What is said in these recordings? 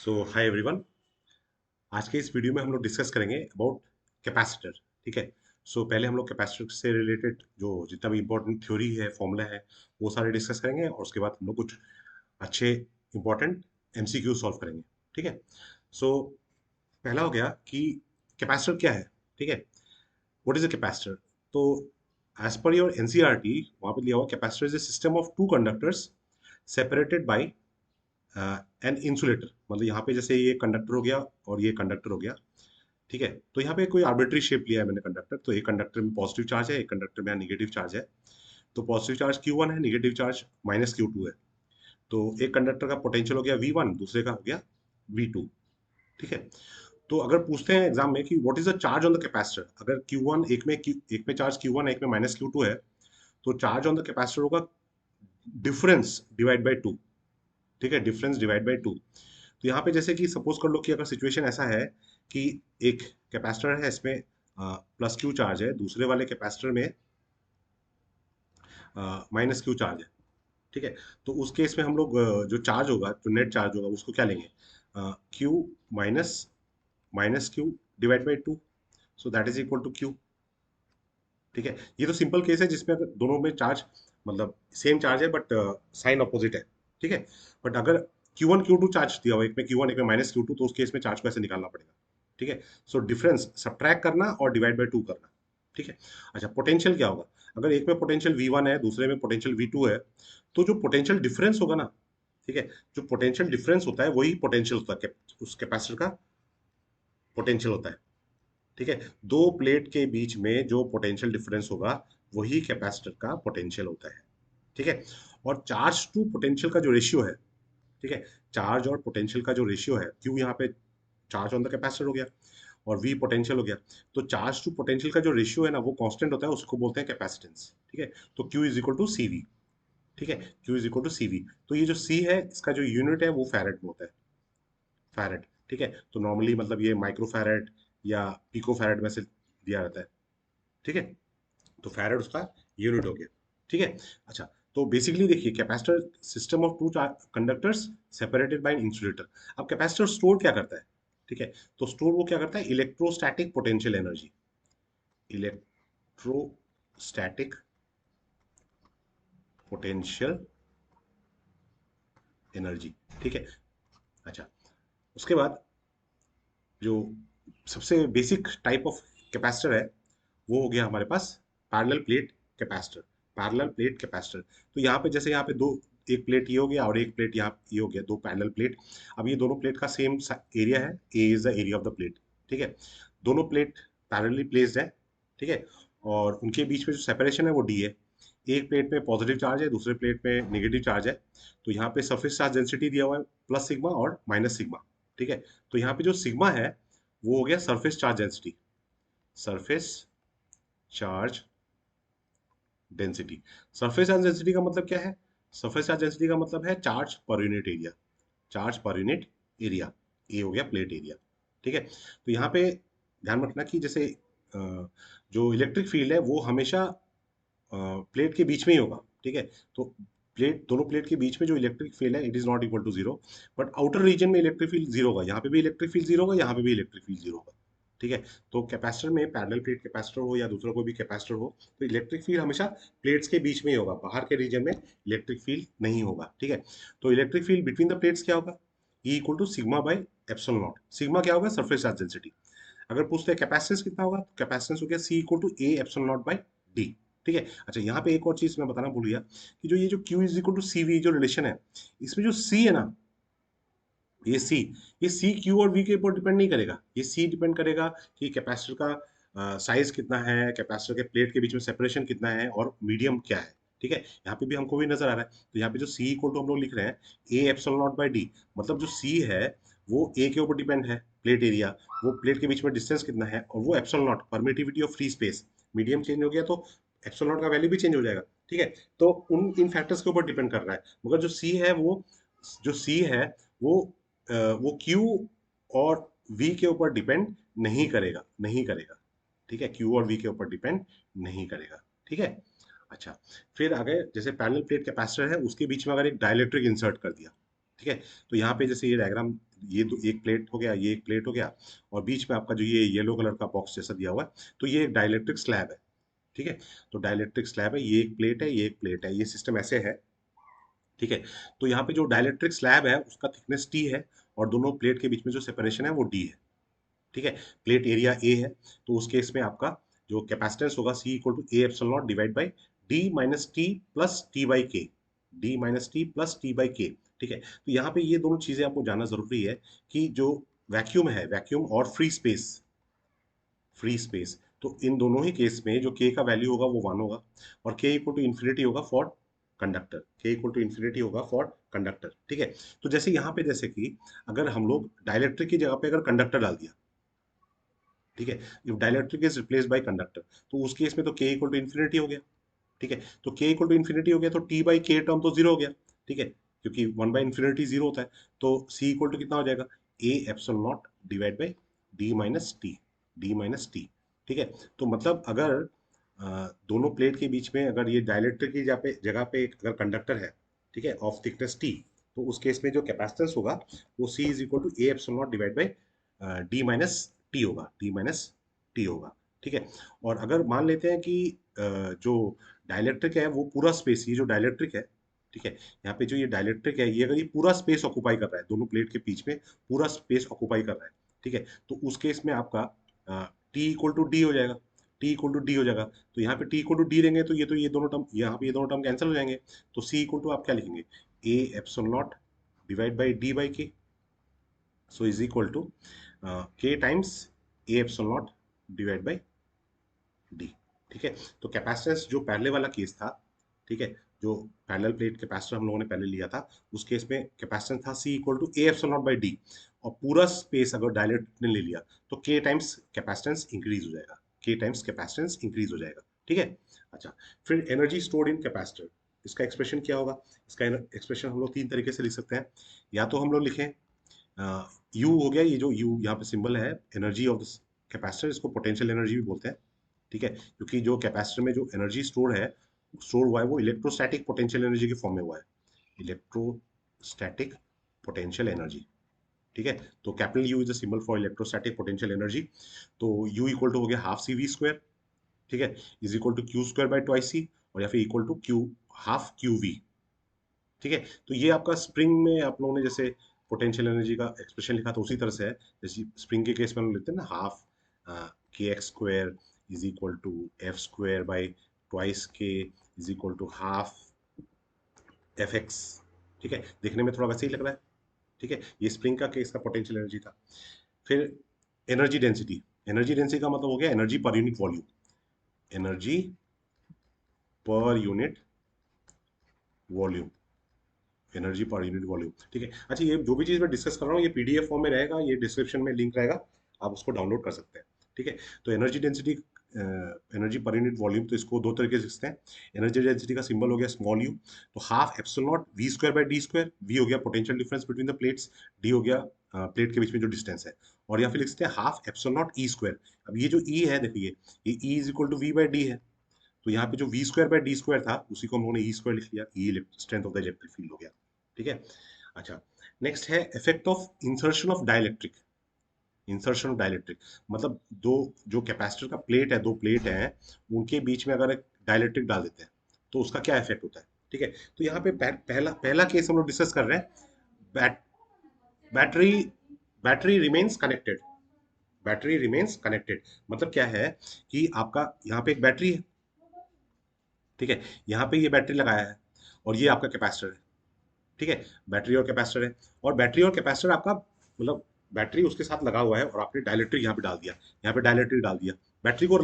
सो hi everyone. आज के इस वीडियो में हम लोग डिस्कस करेंगे अबाउट कैपेसिटर। ठीक है। पहले हम लोग कैपेसिटर से रिलेटेड जो जितना भी इंपॉर्टेंट थ्योरी है, फॉर्मूला है, वो सारे डिस्कस करेंगे और उसके बाद हम लोग कुछ अच्छे इंपॉर्टेंट एमसीक्यू सॉल्व करेंगे। ठीक है। सो पहला हो गया कि कैपेसिटर क्या है। ठीक है। What is a capacitor? तो एज पर योर एनसीईआरटी वहां पे लिया हुआ capacitor is a system of two conductors separated by an insulator. मतलब यहाँ पे जैसे ये कंडक्टर हो गया और ये कंडक्टर हो गया। ठीक है। तो यहाँ पे कोई आर्बिट्री शेप लिया है मैंने कंडक्टर। तो एक कंडक्टर में पॉजिटिव चार्ज है, एक कंडक्टर में निगेटिव चार्ज है। तो पॉजिटिव चार्ज Q1 है, निगेटिव चार्ज -Q2 है। तो एक कंडक्टर का पोटेंशियल हो गया V1, दूसरे का हो गया V2। ठीक है। तो अगर पूछते हैं एग्जाम में कि what is the charge on the capacitor, अगर Q1 एक में चार्ज Q1 एक में -Q2 है, तो चार्ज ऑन द कैपेसिटर होगा डिफरेंस डिवाइड बाई टू। ठीक है। Difference divide by to. तो यहाँ पे जैसे कि सपोज कर लो कि अगर सिचुएशन ऐसा है कि एक कैपेसिटर है, इसमें +Q चार्ज है, दूसरे वाले कैपेसिटर में -Q चार्ज है। ठीक है। तो उस केस में हम लोग जो चार्ज होगा, जो नेट चार्ज होगा, उसको क्या लेंगे? Q minus minus Q divide by two. So that is equal to Q। ठीक है। ये तो सिंपल केस है जिसमें अगर दोनों में चार्ज मतलब सेम चार्ज है बट साइन अपोजिट है। ठीक है। बट अगर Q1 Q2 चार्ज दिया हो, एक में Q1 एक में -Q2, तो उस केस में चार्ज को ऐसे निकालना पड़ेगा। ठीक है। डिफरेंस सब्ट्रैक्ट करना और डिवाइड बाई टू करना। ठीक है। अच्छा, पोटेंशियल क्या होगा? अगर एक में पोटेंशियल V1 है, दूसरे में पोटेंशियल V2 है, तो जो पोटेंशियल डिफरेंस होगा ना, ठीक है, जो पोटेंशियल डिफरेंस होता है वही पोटेंशियल होता है, उस कैपेसिटर का पोटेंशियल होता है। ठीक है। दो प्लेट के बीच में जो पोटेंशियल डिफरेंस होगा वही कैपेसिटर का पोटेंशियल होता है। ठीक है। और चार्ज टू पोटेंशियल का जो रेशियो है, ठीक है, चार्ज और पोटेंशियल का जो रेशियो है, क्यों यहाँ पे चार्ज ऑन द कैपेसिटर हो गया और वी पोटेंशियल हो गया, तो चार्ज टू पोटेंशियल का जो रेशियो है ना, वो कांस्टेंट होता है, उसको बोलते हैं कैपेसिटेंस। ठीक है। तो Q is equal to CV। ठीक है। Q is equal to CV। तो ये जो C है, इसका जो यूनिट है वो फैरेड में होता है। फैरेड। ठीक है। तो नॉर्मली मतलब ये माइक्रो फैरेड या पिको फैरेड में से दिया जाता है। ठीक है। तो फैरेड उसका यूनिट हो गया। ठीक है। अच्छा, तो बेसिकली देखिए, capacitor system of two conductors separated by insulator. अब कैपेसिटर स्टोर क्या करता है? ठीक है। तो स्टोर वो क्या करता है? Electrostatic potential energy. Electrostatic potential energy. ठीक है। अच्छा, उसके बाद जो सबसे बेसिक टाइप ऑफ कैपेसिटर है, वो हो गया हमारे पास parallel plate capacitor. Parallel plate capacitor. तो यहाँ पे जैसे यहाँ पे दो, एक प्लेट ये हो गया और एक प्लेट यहाँ ये हो गया, दो पैरेलल प्लेट। अब ये दोनों प्लेट का सेम एरिया है, A is the area of the plate. ठीक है। दोनों प्लेट पैरेलली प्लेस्ड है। ठीक है। और उनके बीच में जो सेपरेशन है वो डी है। एक प्लेट में पॉजिटिव चार्ज है, दूसरे प्लेट में नेगेटिव चार्ज है। तो यहाँ पे सरफेस चार्ज डेंसिटी दिया हुआ है प्लस सिग्मा और माइनस सिग्मा। ठीक है। तो यहाँ पे जो सिग्मा है वो हो गया surface charge density. Surface charge density. Surface charge density का मतलब क्या है? सरफेस चार्ज डेंसिटी का मतलब है charge per unit area. Charge per unit area. ये हो गया प्लेट एरिया। ठीक है। तो यहाँ पे ध्यान रखना कि जैसे जो इलेक्ट्रिक फील्ड है वो हमेशा प्लेट के बीच में ही होगा। ठीक है। तो प्लेट, दोनों प्लेट के बीच में जो इलेक्ट्रिक फील्ड है, it is not equal to zero. But outer region में इलेक्ट्रिक फील्ड जीरो होगा। यहाँ पे भी इलेक्ट्रिक फील्ड जीरो होगा, यहाँ पे भी इलेक्ट्रिक फील्ड जीरो होगा। ठीक है। तो कैपेसिटर में, पैरेलल प्लेट कैपेसिटर हो या दूसरा कोई भी कैपेसिटर हो, तो इलेक्ट्रिक फील्ड हमेशा प्लेट्स के बीच में ही होगा, बाहर के रीजन में इलेक्ट्रिक फील्ड नहीं होगा। ठीक है। तो electric field between the plates क्या होगा? E equal to sigma by epsilon nought. Sigma क्या होगा? Surface charge density. अगर पूछते हैं कैपेसिटेंस कितना होगा, तो कैपेसिटेंस हो गया C equal to A epsilon naught by D. ठीक है। अच्छा, यहाँ पे एक और चीज मैं बताना भूल गया कि जो ये जो Q is equal to C V जो रिलेशन है, इसमें जो C है ना, ये सी, ये सी क्यू और वी के ऊपर डिपेंड नहीं करेगा। ये सी डिपेंड करेगा कि कैपेसिटर का साइज कितना है, कैपेसिटर के प्लेट के बीच में सेपरेशन कितना है और मीडियम क्या है। ठीक है। यहाँ पे भी हमको भी नजर आ रहा है। तो यहाँ पे जो सी इक्वल टू हम लोग लिख रहे हैं ए एप्सिलॉन नॉट बाई डी, मतलब जो सी है वो ए के ऊपर डिपेंड है, प्लेट एरिया, वो प्लेट के बीच में डिस्टेंस कितना है, और वो epsilon not permittivity of free space. Medium change हो गया तो एप्सिलॉन नॉट का वैल्यू भी चेंज हो जाएगा। ठीक है। तो उन इन फैक्टर्स के ऊपर डिपेंड कर रहा है। मगर जो सी है वो, जो सी है वो वो Q और V के ऊपर डिपेंड नहीं करेगा, नहीं करेगा। ठीक है। Q और V के ऊपर डिपेंड नहीं करेगा। ठीक है। अच्छा, फिर आगे जैसे पैरेलल प्लेट कैपेसिटर है, उसके बीच में अगर एक डाइलेक्ट्रिक इंसर्ट कर दिया। ठीक है। तो यहाँ पे जैसे ये डायग्राम एक प्लेट हो गया, ये एक प्लेट हो गया, और बीच में आपका जो ये येलो कलर का बॉक्स जैसा दिया हुआ है, तो ये एक डाइलेक्ट्रिक स्लैब है। ठीक है, तो डाइलेक्ट्रिक स्लैब है, ये एक प्लेट है, ये एक प्लेट है, ये सिस्टम ऐसे है। ठीक है, तो यहाँ पे जो डाइलेक्ट्रिक स्लैब है उसका थिकनेस टी है, और दोनों प्लेट के बीच में जो सेपरेशन है वो डी है। ठीक है, प्लेट एरिया ए है, तो उस केस में आपका जो कैपेसिटेंस होगा C equal to A epsilon naught divide by D minus T plus T by K, D minus T plus T by K. ठीक है, तो यहाँ पे ये दोनों चीजें आपको जानना जरूरी है कि जो वैक्यूम है, वैक्यूम और फ्री स्पेस, फ्री स्पेस, तो इन दोनों ही केस में जो के का वैल्यू होगा वो 1 होगा, और के इक्वल टू इन्फिनिटी होगा फॉर कंडक्टर, के इक्वल टू इन्फिनिटी होगा फॉर कंडक्टर। ठीक है, तो जैसे यहाँ पे जैसे कि अगर हम लोग डाइलेक्ट्रिक की जगह पे अगर कंडक्टर डाल दिया, ठीक है, if dielectric is replace by conductor, तो उस केस में तो के इक्वल टू इन्फिनिटी हो गया। ठीक है, तो के इक्वल टू इन्फिनिटी हो गया तो टी बाई के टर्म तो जीरो हो गया। ठीक है, क्योंकि वन बाई इन्फिनिटी जीरो होता है, तो सी इक्वल टू कितना हो जाएगा, ए epsilon naught divide by D minus T, D minus T. ठीक है, तो मतलब अगर दोनों प्लेट के बीच में अगर ये डाइलेक्ट्रिक की जगह पे अगर कंडक्टर है, ठीक है, ऑफ थिकनेस टी, तो उस केस में जो कैपेसिटेंस होगा वो C is equal to A epsilon naught divide by D minus T होगा, डी माइनस टी होगा। ठीक है, और अगर मान लेते हैं कि जो डाइलेक्ट्रिक है वो पूरा स्पेस, ये जो डाइलेक्ट्रिक है, ठीक है, यहाँ पे जो ये डाइलेक्ट्रिक है, ये अगर ये पूरा स्पेस ऑक्यूपाई कर रहा है, दोनों प्लेट के बीच में पूरा स्पेस ऑक्यूपाई कर रहा है, ठीक है, तो उस केस में आपका टी इक्वल टू डी हो जाएगा, टी इक्वल टू डी हो जाएगा। तो यहाँ पे टी इक्वल टू डी लेंगे तो ये दोनों टर्म, यहाँ पे ये दोनों टर्म कैंसिल हो जाएंगे, तो सी इक्वल टू आप क्या लिखेंगे, ए epsilon naught divide by D by के, सो इज इक्वल टू के times A epsilon naught divide by D. ठीक है, तो कैपेसिटेंस जो पहले वाला केस था, ठीक है, जो पैरेलल प्लेट कैपेसिटर हम लोगों ने पहले लिया था, उस केस में कैपेसिटेंस था C equal to A epsilon naught by D, और पूरा स्पेस अगर डायलेक्ट्रिक ने ले लिया तो के टाइम्स कैपेसिटेंस इंक्रीज हो जाएगा, के टाइम्स कैपेसिटेंस इंक्रीज हो जाएगा। ठीक है, अच्छा, फिर एनर्जी स्टोर्ड इन कैपेसिटर, इसका एक्सप्रेशन क्या होगा, इसका एक्सप्रेशन हम लोग तीन तरीके से लिख सकते हैं। या तो हम लोग लिखें यू हो गया, ये जो यू यहाँ पे सिंबल है, एनर्जी ऑफ द कैपेसिटर, इसको पोटेंशियल एनर्जी भी बोलते हैं। ठीक है, क्योंकि जो कैपेसिटर में जो एनर्जी स्टोर हुआ है वो इलेक्ट्रोस्टैटिक पोटेंशियल एनर्जी के फॉर्म में हुआ है, इलेक्ट्रोस्टैटिक पोटेंशियल एनर्जी। ठीक है, तो capital U is the symbol for electrostatic potential energy, तो यू इक्वल टू हो गया हाफ सी वी स्क्वायर, ठीक है, is equal to Q square by twice C, और या फिर equal to Q, half Q V. ठीक है, तो ये आपका स्प्रिंग में आप लोगों ने जैसे पोटेंशियल एनर्जी का एक्सप्रेशन लिखा था उसी तरह से है, जैसे स्प्रिंग के केस में हम लोग लिखते हैं ना, half K X square is equal to F square by twice K is equal to half F X. ठीक है, देखने में थोड़ा वैसे ही लग रहा है। ठीक है, ये स्प्रिंग का केस का पोटेंशियल एनर्जी था। फिर एनर्जी डेंसिटी, एनर्जी डेंसिटी का मतलब हो गया energy per unit volume, energy per unit volume, energy per unit volume. ठीक है, अच्छा, ये जो भी चीज़ मैं डिस्कस कर रहा हूँ ये पीडीएफ फॉर्म में रहेगा, ये डिस्क्रिप्शन में लिंक रहेगा, आप उसको डाउनलोड कर सकते हैं। ठीक है, तो energy density, energy per unit volume, तो इसको दो तरीके से लिखते हैं। एनर्जी डेंसिटी का सिंबल हो गया स्मॉल यू, तो half epsilon not V square by d square, V हो गया potential difference between the plates, d हो गया प्लेट के बीच में जो डिस्टेंस है, और या फिर लिख सकते हैं half epsilon not E square. अब ये जो ई है देखिए, ये E is equal to V by d है, तो यहाँ पे जो V square by d square था उसी को हम लोगों ने ई स्क्वायर लिख लिया, E strength of the electric field हो गया। ठीक है, अच्छा, नेक्स्ट है effect of insertion of dielectric, insertion of dielectric मतलब दो, जो कैपेसिटर का प्लेट है, दो प्लेट हैं, उनके बीच में अगर एक डाइलेक्ट्रिक डाल देते हैं तो उसका क्या इफेक्ट होता है। ठीक है, तो यहाँ पे पहला पहला केस हम लोग डिस्कस कर रहे हैं, bat, battery, battery remains connected, battery remains connected, मतलब क्या है कि आपका यहाँ पे एक बैटरी है, ठीक है, यहाँ पे ये बैटरी लगाया है, और ये आपका कैपेसिटर है। ठीक है, बैटरी और कैपेसिटर है, और बैटरी और कैपेसिटर आपका मतलब बैटरी उसके साथ लगा हुआ है, और आपने डायलेक्ट्रिक यहाँ पे डाल दिया, यहाँ पे डायलेक्ट्रिक डाल दिया, बैटरी को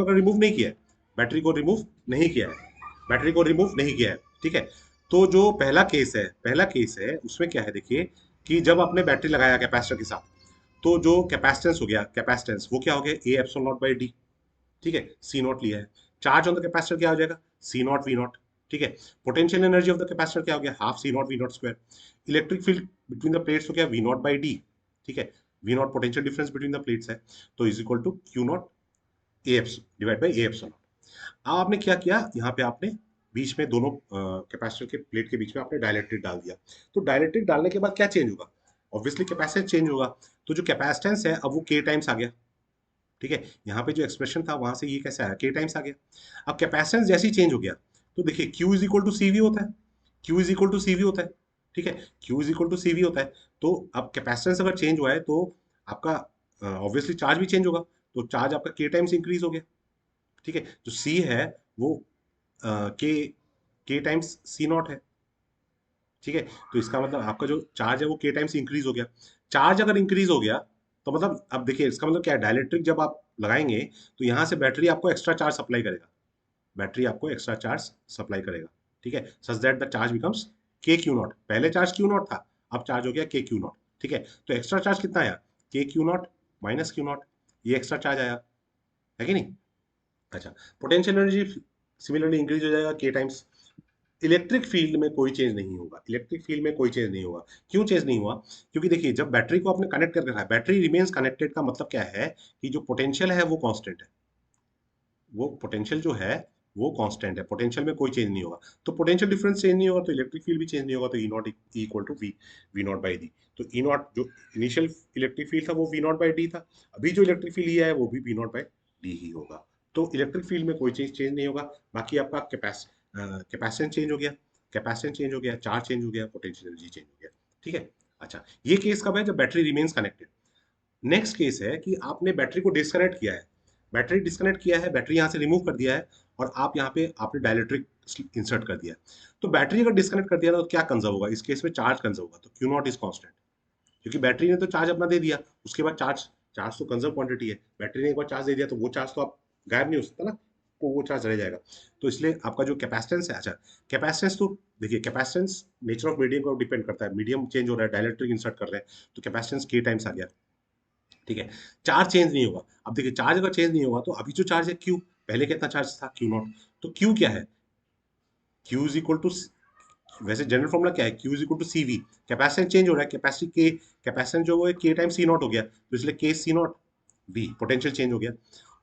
अगर रिमूव नहीं किया है, बैटरी को रिमूव नहीं किया है, बैटरी को रिमूव नहीं किया है। ठीक है, तो जो पहला केस है, पहला केस है उसमें क्या है देखिए, कि जब आपने बैटरी लगाया कैपेसिटर के साथ, तो जो कैपेसिटेंस हो गया, कैपेसिटेंस वो क्या हो गया, ए एप्सिलॉन नॉट बाई डी। ठीक है, सी नॉट लिया है, चार्ज ऑन द कैपेसिटर क्या हो जाएगा, सी नॉट वी नॉट। ठीक है, potential energy of the capacitor क्या हो गया, half C not V nought square. Electric field between the plates हो गया वी नॉट बाई डी। ठीक है, V nought potential difference between the plates है, तो is equal to Q nought A eps divide by A epsilon. अब आपने क्या किया, यहाँ पे आपने बीच में दोनों कैपेसिटर के प्लेट के बीच में आपने डायलेक्ट्रिक डाल दिया, तो डायलेक्ट्रिक डालने के बाद क्या चेंज होगा, ऑब्वियसली कैपेसिटेंस चेंज होगा, तो जो कैपेसिटेंस है अब वो के टाइम्स आ गया। ठीक है, यहाँ पे जो एक्सप्रेशन था वहां से ये कैसे आया, के टाइम्स आ गया। अब कैपेसिटेंस जैसे ही चेंज हो गया तो देखिए Q is equal to C V होता है, Q is equal to C V होता है। ठीक है, Q is equal to C V होता है। तो अब कैपेसिटेंस अगर चेंज हुआ है तो आपका ऑब्वियसली चार्ज भी चेंज होगा, तो चार्ज आपका के टाइम्स इंक्रीज हो गया। ठीक है, जो सी है वो के टाइम्स सी नॉट है। ठीक है, तो इसका मतलब आपका जो चार्ज है वो के टाइम्स इंक्रीज हो गया। चार्ज अगर इंक्रीज हो गया तो मतलब अब देखिए इसका मतलब क्या है, डायलेक्ट्रिक जब आप लगाएंगे तो यहाँ से बैटरी आपको एक्स्ट्रा चार्ज सप्लाई करेगा, बैटरी आपको एक्स्ट्रा चार्ज सप्लाई करेगा। ठीक है, such that the charge becomes के क्यू नॉट। पहले चार्ज क्यू नॉट था, अब चार्ज हो गया के क्यू नॉट। ठीक है, तो एक्स्ट्रा चार्ज कितना आया, के Q not minus Q not, ये एक्स्ट्रा चार्ज आया है कि नहीं। अच्छा, पोटेंशियल एनर्जी सिमिलरली इंक्रीज हो जाएगा के टाइम्स। इलेक्ट्रिक फील्ड में कोई चेंज नहीं होगा, इलेक्ट्रिक फील्ड में कोई चेंज नहीं होगा। क्यों चेंज नहीं हुआ, क्योंकि देखिए जब बैटरी को आपने कनेक्ट करके रखा है, बैटरी रिमेन्स कनेक्टेड का मतलब क्या है कि जो पोटेंशियल है वो कांस्टेंट है, वो पोटेंशियल जो है वो कांस्टेंट है, पोटेंशियल में कोई चेंज नहीं होगा। तो पोटेंशियल डिफरेंस चेंज नहीं होगा तो इलेक्ट्रिक फील्ड भी चेंज नहीं होगा, तो E naught equal to V not by D. तो ई नॉट जो इनिशियल इलेक्ट्रिक फील्ड था वो वी नॉट बाई डी था, अभी जो इलेक्ट्रिक फील्ड लिया है वो भी वी नॉट बाई डी ही होगा। तो इलेक्ट्रिक फील्ड में कोई चीज चेंज नहीं होगा। बाकी आपका कैपेसिटेंस चेंज हो गया, कैपेसिटेंस चेंज हो गया, चार्ज चेंज हो गया, पोटेंशियल एनर्जी चेंज हो गया। ठीक है, अच्छा ये केस कब है, जब battery remains connected. Next case है कि आपने बैटरी को डिस्कनेक्ट किया है, बैटरी डिस्कनेक्ट किया है, बैटरी यहाँ से रिमूव कर दिया है और आप यहाँ पे आपने डायलेक्ट्रिक इंसर्ट कर दिया है। तो बैटरी अगर डिस्कनेक्ट कर दिया तो क्या कंजर्व होगा, इस केस में चार्ज कंजर्व होगा, तो क्यू नॉट इज कांस्टेंट, क्योंकि बैटरी ने तो चार्ज अपना दे दिया, उसके बाद चार्ज, चार्ज तो कंजर्व क्वांटिटी है, बैटरी ने एक बार चार्ज दे दिया तो वो चार्ज तो आप गायब नहीं हो सकता ना, तो वो चार्ज रह जाएगा। तो इसलिए आपका जो कैपेसिटेंस है, अच्छा कैपेसिटेंस तो देखिए कैपेसिटेंस नेचर ऑफ मीडियम को डिपेंड करता है, मीडियम चेंज हो रहा है, डायलेक्ट्रिक इंसर्ट कर रहे हैं तो कैपेसिटेंस के टाइम्स आ गया। ठीक है, चार्ज चेंज नहीं होगा। अब देखिए चार्ज अगर चेंज नहीं होगा तो अभी जो चार्ज है क्यू, पहले कितना चार्ज था क्यू नॉट, तो क्यू क्या है, क्यू इज इक्वल टू, वैसे जनरल फॉर्मूला क्या है, Q is equal to C V. Capacitance change हो रहा है, कैपेसिटी के, कैपेसिटेंस जो है के टाइम सी नॉट हो गया, तो इसलिए के C not we, potential change हो गया।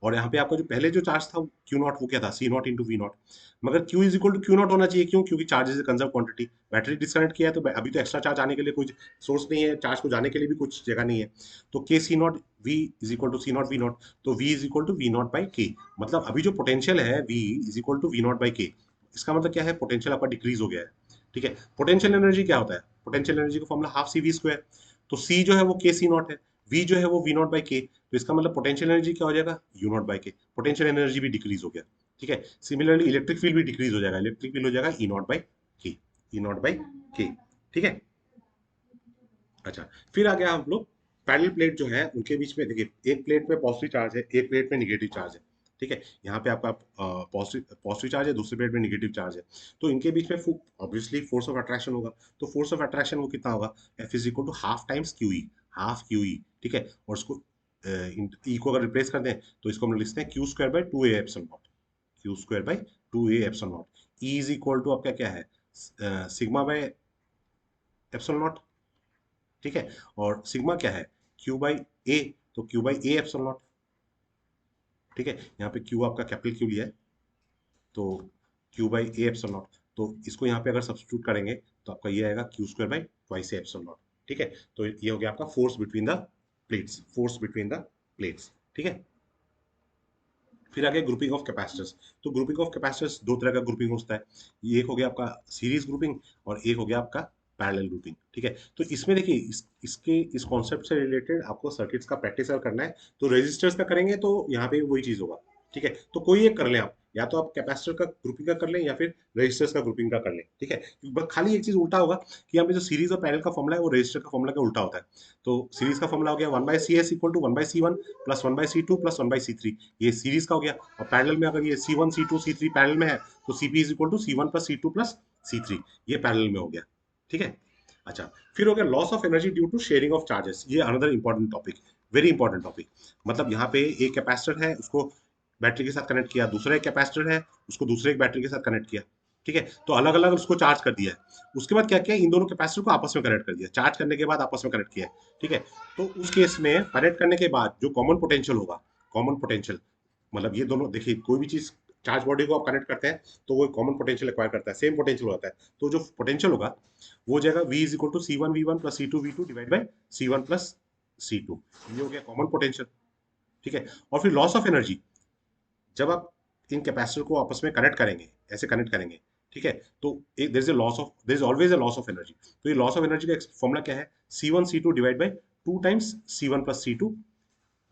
और यहाँ पे आपका जो पहले जो चार्ज था क्यू नॉट वो क्या था, C nought into V nought. मगर Q is equal to Q nought होना चाहिए, क्यों, क्योंकि charge is conserve quantity, battery disconnect किया है तो अभी तो एक्स्ट्रा चार्ज आने के लिए कोई सोर्स नहीं है, चार्ज को जाने के लिए भी कुछ जगह नहीं है। तो K C not V is equal to C not V naught, तो V is equal to V not by K. मतलब अभी जो पोटेंशियल है V is equal to V not by K, इसका मतलब क्या है, पोटेंशियल आपका डिक्रीज हो गया है। ठीक है, पोटेंशियल एनर्जी क्या होता है, पोटेंशियल एनर्जी का formula half C V square, तो सी जो है वो के सी नॉट है, वी जो है वो वी नॉट बाई के, तो इसका मतलब पोटेंशियल एनर्जी क्या हो जाएगा, यू नॉट बाई के, पोटेंशियल एनर्जी भी डिक्रीज हो गया। ठीक है, सिमिलरली इलेक्ट्रिक फील्ड भी डिक्रीज हो जाएगा, इलेक्ट्रिक फील्ड हो जाएगा ई नॉट बाई के, ई नॉट बाई के। ठीक है, अच्छा फिर आ गया हम लोग पैरेलल प्लेट जो है उनके बीच में, देखिए एक प्लेट में पॉजिटिव चार्ज है, एक प्लेट में निगेटिव चार्ज है। ठीक है, यहाँ पे आपका पॉजिटिव पॉजिटिव चार्ज है, दूसरी प्लेट में निगेटिव चार्ज है, तो इनके बीच में ऑब्वियसली फोर्स ऑफ अट्रैक्शन होगा। तो फोर्स ऑफ अट्रैक्शन वो कितना होगा, F is equal to half times Q E, half Q E. ठीक है, और उसको ई को अगर रिप्लेस कर दें तो इसको हम लोग लिखते हैं Q square by two A epsilon naught, Q square by two A epsilon not. E is equal to आपका क्या है, सिग्मा बाय एप्सिलॉन नॉट। ठीक है, और सिग्मा क्या है, क्यू बाई ए, तो Q by A epsilon not. ठीक है, यहाँ पे क्यू आपका कैपिटल क्यू लिया है, तो Q by A epsilon naught, तो इसको यहाँ पे अगर सब्स्टिट्यूट करेंगे तो आपका ये आएगा Q square by twice A epsilon not. ठीक है, तो ये हो गया आपका force between the plates, force between the plates. ठीक है, फिर आगे ग्रुपिंग ऑफ कैपेसिटर्स। तो ग्रुपिंग ऑफ कैपेसिटर्स दो तरह का ग्रुपिंग होता है, ये एक हो गया आपका सीरीज ग्रुपिंग और एक हो गया आपका पैरेलल ग्रुपिंग। ठीक है, तो इसमें देखिए इसके इस कॉन्सेप्ट से रिलेटेड आपको सर्किट्स का प्रैक्टिस अगर करना है तो रेजिस्टर्स का करेंगे तो यहाँ पे भी वही चीज होगा। ठीक है, तो कोई एक कर लें आप, या तो आप कैपेसिटर का ग्रुपिंग का कर लें या फिर रजिस्टर्स का ग्रुपिंग का कर लें। ठीक है, बस खाली एक चीज उल्टा होगा कि यहाँ पे जो सीरीज और पैरेलल का फॉर्मूला है वो रजिस्टर का फॉर्मूला का उल्टा होता है। तो सीरीज का फॉर्मूला हो गया one by C S equal to one by C one plus one by C two plus one by C three, ये सीरीज का हो गया। और पैरेलल में अगर ये C one C two C three parallel में है तो C P is equal to C one plus C two plus C three, ये पैरेलल में हो गया। ठीक है, अच्छा फिर हो गया loss of energy due to sharing of charges, ये another important topic, very important topic. मतलब यहाँ पे एक कैपेसिटर है उसको बैटरी के साथ कनेक्ट किया, दूसरा एक कैपेसिटर है उसको दूसरे एक बैटरी के साथ कनेक्ट किया। ठीक है, तो अलग अलग उसको चार्ज कर दिया है, उसके बाद क्या किया, इन दोनों कैपेसिटर को आपस में कनेक्ट कर दिया, चार्ज करने के बाद आपस में कनेक्ट किया है। ठीक है, तो उस केस में कनेक्ट करने के बाद जो कॉमन पोटेंशियल होगा, कॉमन पोटेंशियल मतलब ये दोनों देखिए कोई भी चीज चार्ज बॉडी को आप कनेक्ट करते हैं तो वो कॉमन पोटेंशियल एक्वायर करता है, सेम पोटेंशियल होता है। तो जो पोटेंशियल होगा वो हो जाएगा V is equal to C1 V1 plus C2 V2 divide by C1 plus C2। ये हो गया कॉमन पोटेंशियल। ठीक है, और फिर लॉस ऑफ एनर्जी, जब आप इन कैपेसिटर को आपस में कनेक्ट करेंगे, ऐसे कनेक्ट करेंगे, ठीक है, तो एक there is a loss of, there is always a loss of energy. तो ये लॉस ऑफ एनर्जी का फॉर्मूला क्या है? C1 C2 divide by 2 times C1 plus C2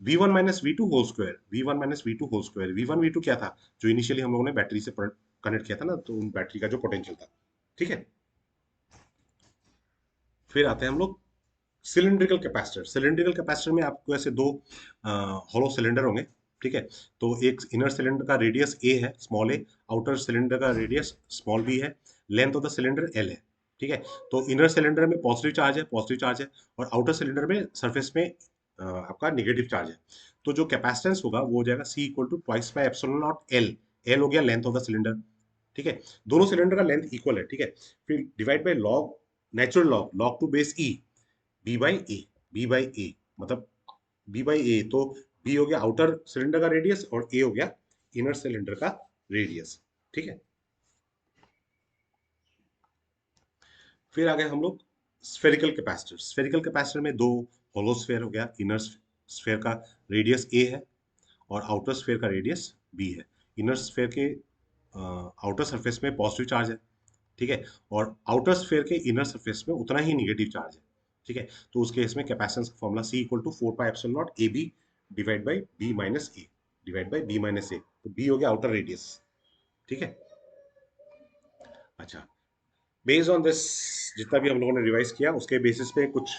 V1 minus V two whole square, V1 minus V two whole square. V1 V2 क्या था? जो initially हम लोगों ने बैटरी से कनेक्ट किया था ना, तो उन बैटरी का जो पोटेंशियल था। ठीक है, फिर आते हैं हम लोग सिलिंड्रिकल कैपेसिटर। सिलिंड्रिकल कैपेसिटर में आपको ऐसे दो हॉलो सिलेंडर होंगे। ठीक है, तो एक इनर सिलेंडर का रेडियस ए है, स्मॉल ए, आउटर सिलेंडर का रेडियस स्मॉल बी है, length of the cylinder L है। ठीक है, तो इनर सिलेंडर में पॉजिटिव चार्ज है, और आउटर सिलेंडर में सरफेस में आपका निगेटिव चार्ज है। तो जो कैपेसिटेंस होगा वो हो जाएगा C equal to twice by epsilon naught L. L हो गया लेंथ ऑफ द सिलेंडर। ठीक है, दोनों सिलेंडर का लेंथ इक्वल है। ठीक है, फिर divide by log, natural log, log to base E, B by A, B by A मतलब बी बाई ए। तो बी हो गया आउटर सिलेंडर का रेडियस और ए हो गया इनर सिलेंडर का रेडियस। ठीक है, फिर आ गए हम लोग स्फेरिकल कैपेसिटर। स्फेरिकल कैपेसिटर में दो होलो स्फेयर हो गया, इनर स्फेयर का रेडियस ए है और आउटर स्फेयर का रेडियस बी है। इनर स्फेयर के आउटर सरफेस में पॉजिटिव चार्ज है। ठीक है, और आउटर स्फेयर के इनर सरफेस में उतना ही निगेटिव चार्ज है। ठीक है, तो उस केस में कैपेसिटेंस का formula C equal to 4 pi epsilon naught A B divide by B minus A, divide by B minus A. तो बी हो गया आउटर रेडियस। ठीक है, अच्छा, बेस्ड ऑन दिस, जितना भी हम लोगों ने रिवाइज किया उसके बेसिस पे कुछ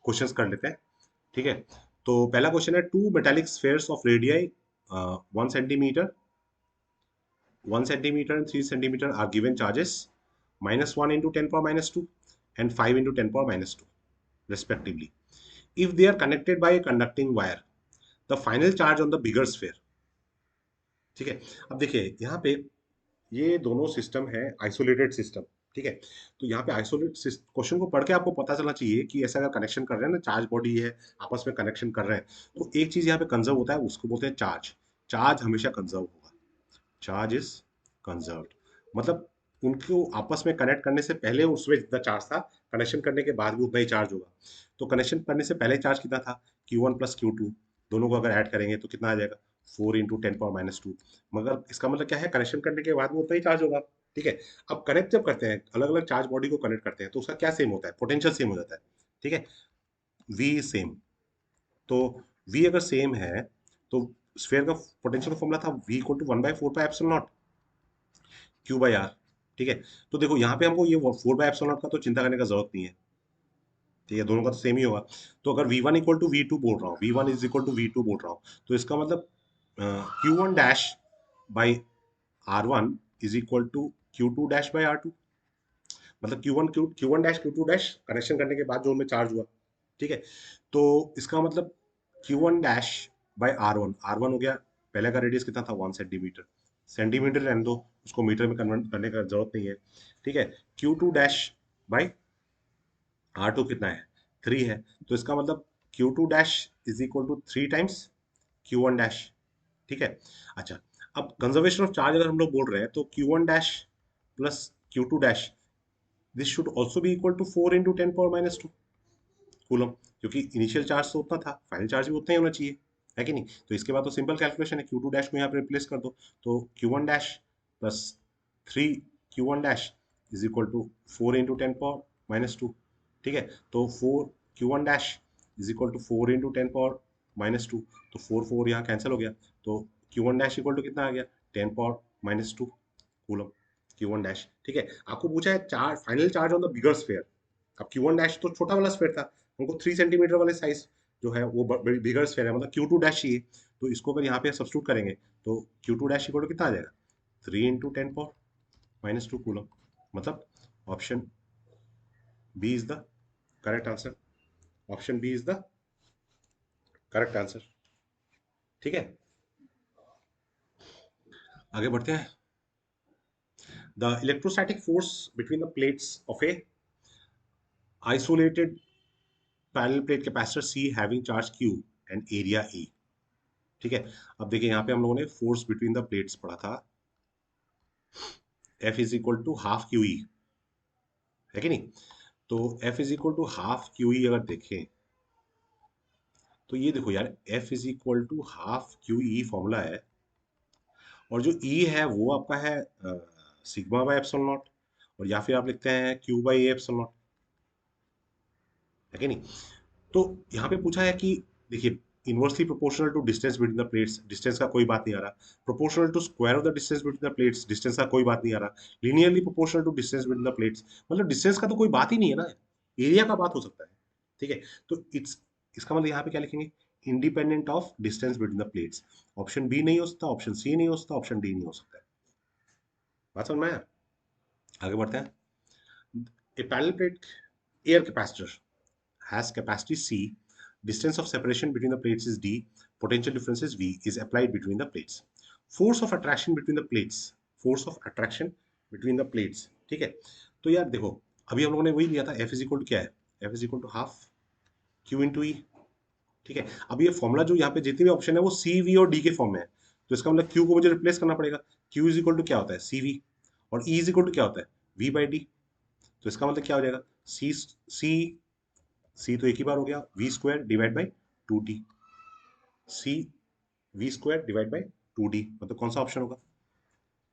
क्वेश्चंस कर लेते हैं। ठीक है, तो पहला क्वेश्चन है, two metallic spheres of radii 1 centimetre, 1 centimeter and 3 centimeter are given charges -1 into 10 power minus 2 and 5 into 10 power minus 2 respectively. If they are connected by a conducting wire, the final charge on the bigger sphere. ठीक है, अब देखिए यहाँ पे ये दोनों system है isolated system. ठीक है, तो यहाँ पे आइसोलेट क्वेश्चन को पढ़ के आपको पता चलना चाहिए कि ऐसा अगर कनेक्शन कर रहे हैं ना, चार्ज बॉडी है, आपस में कनेक्शन कर रहे हैं, तो एक चीज यहाँ पे कंजर्व होता है, उसको बोलते हैं चार्ज। चार्ज हमेशा कंजर्व होगा, चार्ज इज कंजर्व्ड। मतलब उनको आपस में कनेक्ट करने से पहले उसमें जितना चार्ज था, कनेक्शन करने के बाद भी उतना ही चार्ज होगा। तो कनेक्शन करने से पहले चार्ज कितना था? Q1 प्लस Q2, दोनों को अगर ऐड करेंगे तो कितना आ जाएगा? 4 इंटू 10 पावर माइनस 2। मगर इसका मतलब क्या है, कनेक्शन करने के बाद भी उतना ही चार्ज होगा। ठीक है, अब कनेक्ट जब करते हैं, अलग अलग चार्ज बॉडी को कनेक्ट करते हैं, तो उसका क्या सेम होता है? पोटेंशियल सेम हो जाता है। ठीक है, V सेम। तो V अगर सेम है तो स्फेयर का पोटेंशियल का फॉर्मूला था V equal to 1/4 pi epsilon naught Q by R. ठीक है, तो देखो यहाँ पे हमको ये 4 बाई एप्सिलॉन नॉट का तो चिंता करने का जरूरत नहीं है। ठीक है, दोनों का तो सेम ही होगा। तो अगर V1 इक्वल टू V2 बोल रहा हूँ, V1 is equal to V2 बोल रहा हूँ, तो इसका मतलब Q1 dash by R1 is equal to Q2 dash by R2। मतलब Q1 dash Q2 dash connection करने के बाद जो उनमें चार्ज हुआ। ठीक है, तो इसका मतलब Q1 dash by R1, R1 हो गया, पहले का रेडियस कितना था? 1 सेंटीमीटर। सेंटीमीटर रहने दो, उसको मीटर में कन्वर्ट करने का जरूरत नहीं है। ठीक है, Q2 डैश बाई R2 कितना है? 3 है। तो इसका मतलब Q2 dash is equal to 3 times Q1 dash. ठीक है, अच्छा, अब कंजर्वेशन ऑफ चार्ज अगर हम लोग बोल रहे हैं तो Q1 dash plus Q2 dash, this should also be equal to 4 into 10 power minus 2 coulomb, क्योंकि इनिशियल चार्ज तो उतना था, फाइनल चार्ज भी उतना ही होना चाहिए, है कि नहीं? तो इसके बाद तो सिंपल कैलकुलेशन है, Q2 डैश को यहाँ पे रिप्लेस कर दो, तो Q1 dash plus 3 Q1 dash is equal to 4 into 10 power minus 2। ठीक है, तो 4 Q1 dash is equal to 4 into 10 power minus 2, तो 4 यहाँ कैंसिल हो गया, तो Q1 डैश इक्वल टू कितना आ गया? 10 power minus 2 coulomb Q1 dash. ठीक है, आपको पूछा है charge, final charge on the bigger sphere. अब Q1 डैश तो छोटा वाला स्फेयर था, हमको 3 सेंटीमीटर वाले साइज जो है वो बिगर स्फेयर है, मतलब Q2 डैश चाहिए। तो इसको अगर यहाँ पे सब्स्टिट्यूट करेंगे तो Q2 डैश इक्वल टू कितना आ जाएगा? 3 इंटू 10 पावर माइनस 2 कूलम। मतलब option B is the correct answer. Option B is the correct answer. ठीक है, आगे बढ़ते हैं। The electrostatic force between the plates of a isolated parallel plate capacitor C having charge Q and area E। ठीक है, अब देखिए यहाँ पे हम लोगों ने फोर्स बिटवीन द प्लेट्स पढ़ा था। F is equal to half Q E, है कि नहीं? तो F is equal to half Q E अगर देखें तो ये देखो यार, F is equal to half Q E formula है, और जो E है वो आपका है सिग्मा बाय एप्सिलॉन नॉट, और या फिर आप लिखते हैं Q by A epsilon not, है कि नहीं? तो यहाँ पे पूछा है कि देखिए, inversely proportional to distance between the plates, distance का कोई बात नहीं आ रहा। Proportional to square of the distance between the plates, distance का कोई बात नहीं आ रहा। Linearly proportional to distance between the plates, मतलब डिस्टेंस का तो कोई बात ही नहीं है ना, एरिया का बात हो सकता है। ठीक है, तो इट्स, इसका मतलब यहाँ पे क्या लिखेंगे, independent of distance between the plates. Option B नहीं हो सकता, ऑप्शन सी नहीं हो सकता, ऑप्शन डी नहीं हो सकता है। बात समझ में आया? आगे बढ़ते हैं। A parallel plate air capacitor has capacity C, distance of separation between the plates is D, potential difference is V, is applied between the plates. Force of attraction between the plates, force of attraction between the plates, ठीक है? तो यार देखो, अभी हम लोगों ने वही लिया था, F इज इक्वल टू क्या है, F is equal to half Q into E, ठीक है? अब ये फॉर्मूला जो यहाँ पे जितने भी ऑप्शन है वो सी वी और डी के फॉर्म में है, तो इसका मतलब Q को मुझे रिप्लेस करना पड़ेगा। Q इज इक्वल टू क्या होता है, सी वी, और E इज इक्वल टू क्या होता है, V बाई डी। तो इसका मतलब क्या हो जाएगा, सी सी सी तो एक ही बार हो गया, V square divide by two D, C V square divide by two D, मतलब कौन सा ऑप्शन होगा,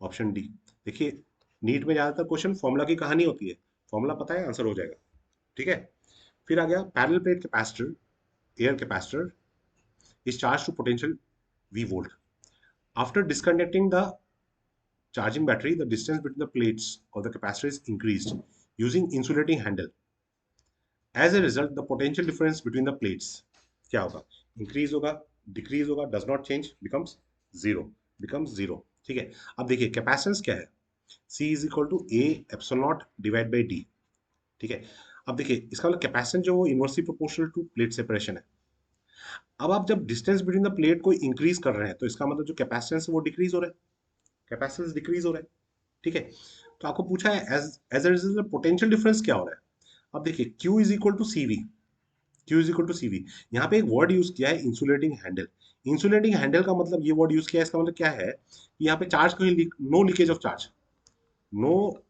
ऑप्शन डी। देखिए, नीट में ज्यादातर क्वेश्चन फॉर्मूला की कहानी होती है, फॉर्मूला पता है आंसर हो जाएगा। ठीक है, फिर आ गया parallel plate capacitor, air capacitor is charge to potential V volt, after disconnecting the charging battery the distance between the plates of the capacitor is increased using insulating handle. As a result, the potential difference between the plates क्या होगा, increase होगा, decrease होगा, does not change, becomes zero, becomes zero. ठीक है, अब देखिए capacitance क्या है, C is equal to A epsilon naught divide by D. ठीक है, अब देखिए इसका मतलब कैपेसिटेंस जो वो inversely proportional to plate separation है। अब आप जब डिस्टेंस बिटवीन द प्लेट को इंक्रीज कर रहे हैं तो इसका मतलब जो कैपेसिटेंस है वो डिक्रीज हो रहा है, कैपेसिटेंस डिक्रीज हो रहा है। ठीक है, तो आपको पूछा है as as a result potential difference क्या हो रहा है। अब देखिए Q is equal to C V, Q is equal to C V, यहाँ पे एक वर्ड यूज किया है इंसुलेटिंग हैंडल। इंसुलेटिंग हैंडल का मतलब ये वर्ड यूज किया है, इसका मतलब क्या है कि यहाँ पे चार्ज कहीं no leakage of charge, no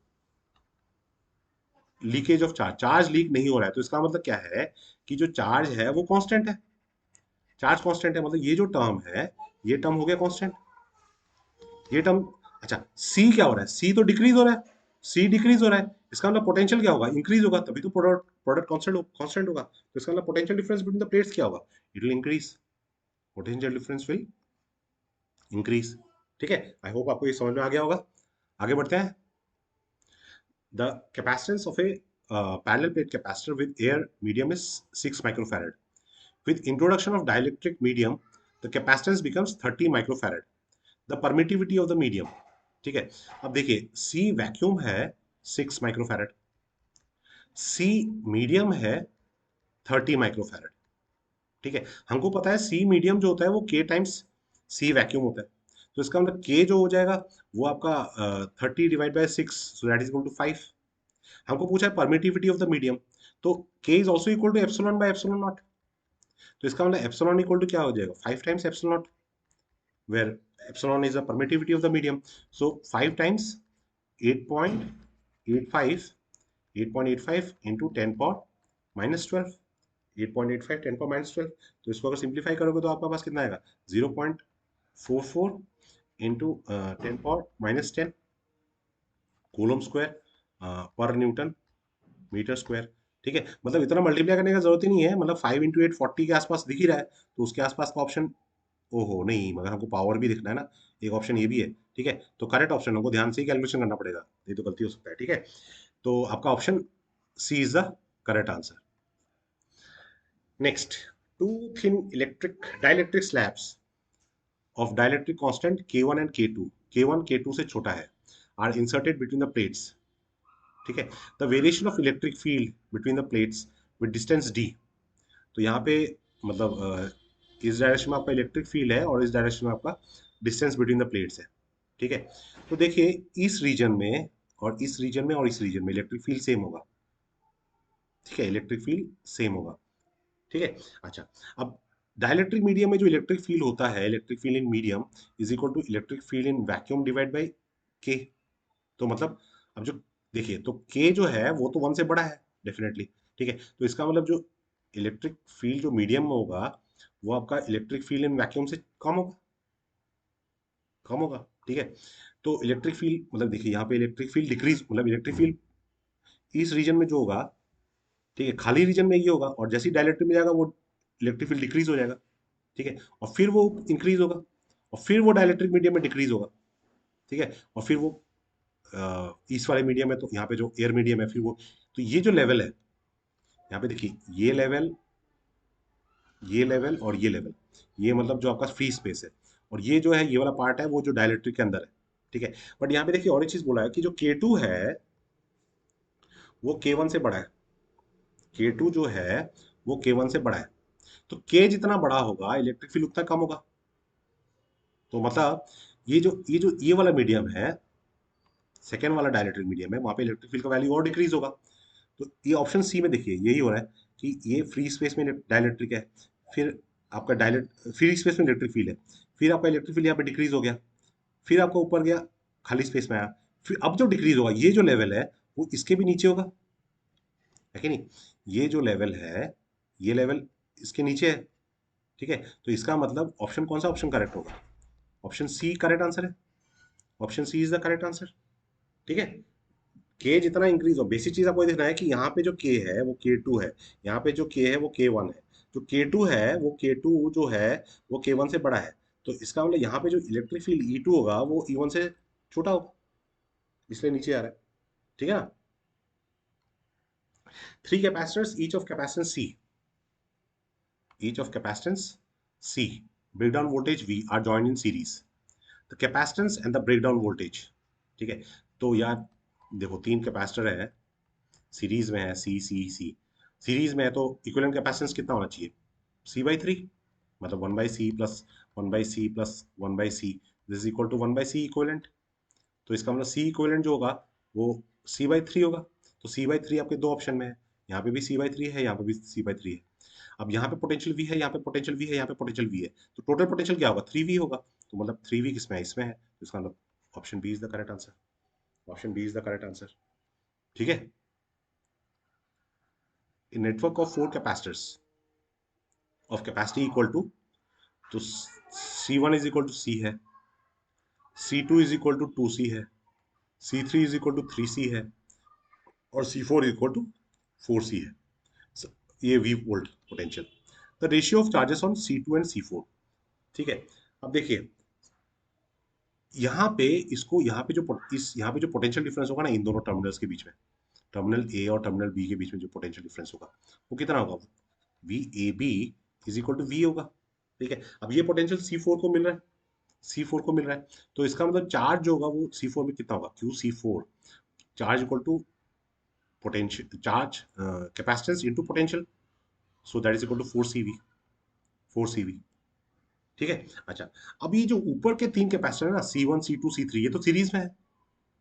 leakage of charge, charge leak नहीं हो रहा है, तो इसका मतलब क्या है कि जो चार्ज है वो कांस्टेंट है, चार्ज कांस्टेंट है, मतलब ये जो टर्म है ये टर्म हो गया कांस्टेंट, ये टर्म। अच्छा, सी क्या हो रहा है, सी तो डिक्रीज हो रहा है, सी डिक्रीज हो रहा है, इसका मतलब पोटेंशियल क्या होगा, इंक्रीज होगा, तभी तो प्रोडक्ट प्रोडक्ट कांस्टेंट होगा, तो इसका मतलब potential difference between the plates क्या होगा, it will increase, potential difference will increase. ठीक है, आई होप आपको ये समझ में आ गया होगा। आगे बढ़ते हैं। The capacitance of A parallel plate capacitor with air medium is 6 microfarad, with introduction of dielectric medium the capacitance becomes 30 microfarad, the permittivity of the medium। ठीक है, अब देखिए C वैक्यूम है 6 माइक्रोफैरड, C मीडियम है 30 microfarad. ठीक है, हमको पता है C मीडियम जो होता है वो K टाइम्स C वैक्यूम होता है, तो इसका मतलब K जो हो जाएगा वो आपका 30 divide by 6, so that is equal to 5। हमको पूछा है परमिटिविटी ऑफ द मीडियम, तो K is also equal to epsilon by epsilon naught, तो इसका मतलब एप्सिलॉन इक्वल टू क्या हो जाएगा, 5 times epsilon not, where epsilon is the permittivity of the medium. So 5 times 8.85, 8.85 into 10 power minus 12, 8.85 10 power minus 12, तो इसको अगर सिंप्लीफाई करोगे तो आपका पास कितना आएगा, 0.44 into 10 power minus 10 coulomb square पर न्यूटन मीटर स्क्वायर। ठीक है, मतलब इतना मल्टीप्लाई करने का जरूरत ही नहीं है, मतलब 5 इंटू 8 40 के आसपास दिख ही रहा है, तो उसके आसपास का ऑप्शन, ओहो नहीं, मगर हमको पावर भी दिखना है ना, एक ऑप्शन ये भी है। ठीक है, तो करेक्ट ऑप्शन हमको ध्यान से ही कैलकुलेशन करना पड़ेगा, नहीं तो गलती हो सकता है। ठीक है, तो आपका option C is the correct answer. Next, two thin electric dielectric slabs of dielectric constant K1 and K2, K1 K2 से छोटा है, are inserted between the plates. ठीक है, the variation of electric field between the plates with distance d, तो यहाँ पे मतलब इस डायरेक्शन में आपका इलेक्ट्रिक फील्ड है और इस डायरेक्शन में आपका डिस्टेंस बिटवीन द प्लेट्स है। ठीक है, तो देखिए इस रीजन में और इस रीजन में और इस रीजन में इलेक्ट्रिक फील्ड सेम होगा। ठीक है, इलेक्ट्रिक फील्ड सेम होगा। ठीक है, अच्छा, अब डाइलेक्ट्रिक मीडियम में जो इलेक्ट्रिक फील्ड होता है, electric field in medium is equal to electric field in vacuum divide by K. तो मतलब अब जो देखिए, तो के जो है वो तो वन से बड़ा है डेफिनेटली। ठीक है, तो इसका मतलब जो इलेक्ट्रिक फील्ड जो मीडियम में होगा, वो आपका इलेक्ट्रिक फील्ड इन वैक्यूम से कम होगा, कम होगा। ठीक है, तो इलेक्ट्रिक फील्ड मतलब देखिए यहाँ पे इलेक्ट्रिक फील्ड डिक्रीज, मतलब इलेक्ट्रिक फील्ड इस रीजन में जो होगा, ठीक है, खाली रीजन में ये होगा, और जैसे ही डायलेक्ट्रिक में जाएगा वो इलेक्ट्रिक फील्ड डिक्रीज हो जाएगा। ठीक है, और फिर वो इंक्रीज होगा, और फिर वो डायलेक्ट्रिक मीडियम में डिक्रीज होगा। ठीक है, और फिर वो इस वाले मीडियम है, तो यहाँ पे जो एयर मीडियम है फिर वो, तो ये जो लेवल है यहाँ पे देखिए, ये लेवल, ये लेवल और ये लेवल, ये मतलब जो आपका फ्री स्पेस है, और ये जो है ये वाला पार्ट है वो जो डायलेक्ट्रिक के अंदर है। ठीक है, बट यहाँ पे देखिए और एक चीज बोला है कि जो K2 है वो K1 से बड़ा है। K2 जो है वो K1 से बड़ा है, तो K जितना बड़ा होगा इलेक्ट्रिक फील्ड उतना कम होगा। तो मतलब ये वाला मीडियम है, सेकेंड वाला डायलेक्ट्रिक मीडियम है, वहां पे इलेक्ट्रिक फील्ड का वैल्यू और डिक्रीज होगा। तो ये ऑप्शन सी में देखिए यही हो रहा है कि ये फ्री स्पेस में डायलेक्ट्रिक है, फिर आपका डायलेक्ट फ्री स्पेस में इलेक्ट्रिक फील्ड है, फिर आपका इलेक्ट्रिक फील्ड यहाँ पे डिक्रीज हो गया, फिर आपका ऊपर गया, खाली स्पेस में आया, फिर अब जो डिक्रीज होगा ये जो लेवल है वो इसके भी नीचे होगा, है कि नहीं? ये जो लेवल है, ये लेवल इसके नीचे है। ठीक है, तो इसका मतलब ऑप्शन कौन सा ऑप्शन करेक्ट होगा? ऑप्शन सी करेक्ट आंसर है। Option C is the correct answer. ठीक है, के जितना इंक्रीज हो, बेसिक चीज आपको देखना है कि यहाँ पे जो के है वो K2 है, यहाँ पे जो के है वो K1 है। जो K2 है वो K2 जो है वो K1 से बड़ा है, तो इसका मतलब यहाँ पे जो इलेक्ट्रिक फील्ड E2 होगा वो E1 से छोटा होगा, इसलिए नीचे आ रहा है। ठीक है ना? Three capacitors each of capacitance C, each of capacitance C, breakdown voltage V are joined in series. The capacitance and the breakdown voltage. ठीक है, तो यार देखो तीन कैपेसिटर है, सीरीज में है, सी सी सी, सीरीज में है, तो इक्विवेलेंट कैपेसिटेंस कितना होना चाहिए? C/3, मतलब 1/C plus 1/C plus 1/C, this is equal to 1/C equivalent. तो इसका मतलब सी इक्विवेलेंट जो होगा वो C/3 होगा। तो C/3 आपके दो ऑप्शन में है, यहाँ पे भी C/3 है, यहाँ पे भी C/3 है। अब यहाँ पे पोटेंशियल वी है, यहाँ पे पोटेंशियल वी है, यहाँ पे पोटेंशियल वी है, तो टोटल पोटेंशियल क्या होगा? 3V होगा। तो मतलब 3V किसमें है? इसमें है, तो इसका मतलब option B is the correct answer. Option B is the correct answer. ठीक है, in network of four capacitors of capacity equal to, तो C1 इज इक्वल टू सी है, C2 is equal to 2C है, C3 is equal to 3C है, और C4 is equal to 4C है। ये V volt potential. The ratio of charges on C2 and C4। ठीक है, अब देखिए यहाँ पे इसको, यहाँ पे जो पोटेंशियल डिफरेंस होगा ना इन दोनों टर्मिनल्स के बीच में, टर्मिनल ए और टर्मिनल बी के बीच में जो पोटेंशियल डिफरेंस होगा वो कितना होगा? V A B is equal to V होगा। ठीक है, अब ये पोटेंशियल C4 को मिल रहा है, C4 को मिल रहा है, तो इसका मतलब चार्ज जो होगा वो C4 में कितना होगा? QC4, charge equal to potential, charge capacitance into potential, so that is equal to 4CV, 4CV। ठीक है, अच्छा, अब ये जो ऊपर के तीन कैपेसिटर है ना, C1 C2 C3, ये तो सीरीज में है,